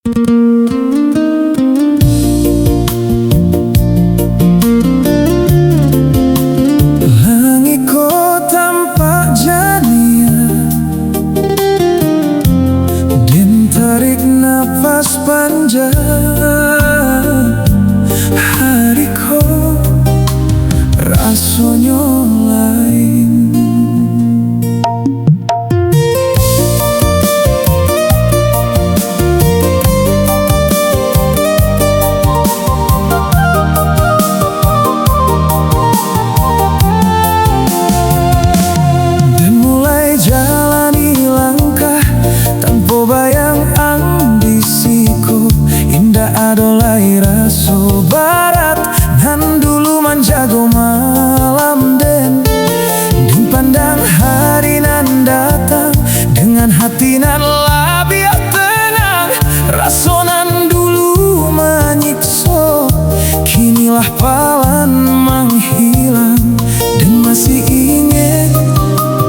Langitku tampak jania, dan tarik nafas panjang. Hariku rasanya lain. Dan mulai jalani langkah tanpa bayang ambisiku. Indah adolai raso barat nan dulu menjago malam den pandang hari nan datang dengan hati nan labiah tenang. Raso nan dulu menyiksa kinilah palan menghilang, dan masih ingin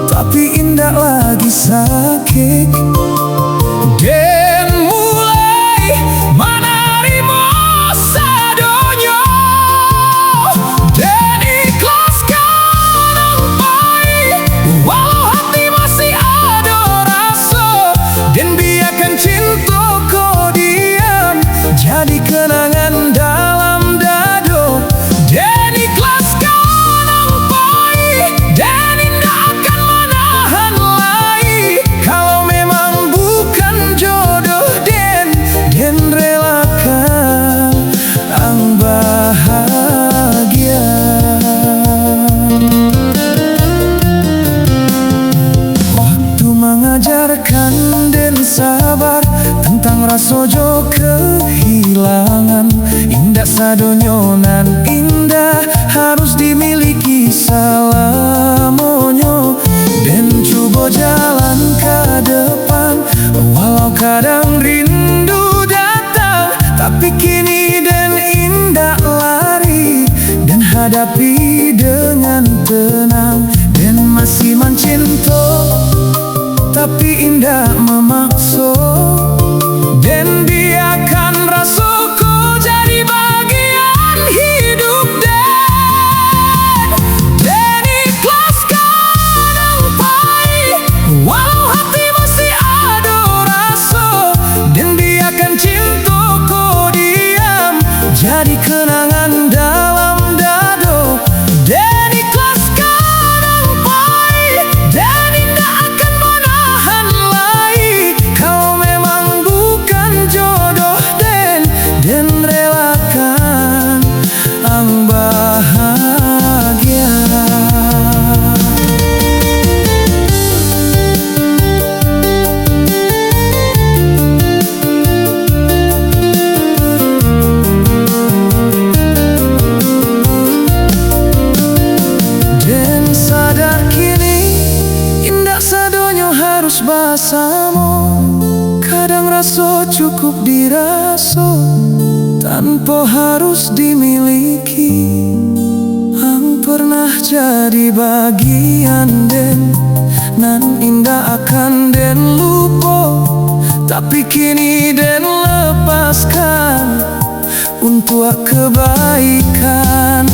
tapi indah lagi sakit. Dan mulai menerima sadonyo, dan ikhlaskan ampai walau hati masih ada rasa. Dan biarkan cintaku diam jadi kenangan dalam dado. Dan ikhlaskan ampai, dan indah akan menahan lagi. Kalau memang bukan jodoh den relakan ang bahagia. Waktu mengajarkan den sabar tentang rasojo kehilangan. Indah sadonyo nan indah harus dimiliki salamonyo. Dan coba jalan ke depan walau kadang rindu datang. Tapi kini dan indah lari dan hadapi dengan tenang. Dan masih mencinta tapi indah memaksa. Dan biarkan rasaku jadi bagian hidup dan ikhlaskan ampai walau hati masih ada rasa. Dan biarkan cintaku diam jadi kenangan dalam dado. Dan ikhlaskan ampai, dan indah akan menahan lagi. Kalau memang bukan jodoh den relakan ang bahagia. Dan sadar kini indah sadonyo harus bersama. Kadang raso cukup diraso tanpa harus dimiliki. Ang pernah jadi bagian den nan indah akan den lupa. Tapi kini den lepaskan untuk kebaikan.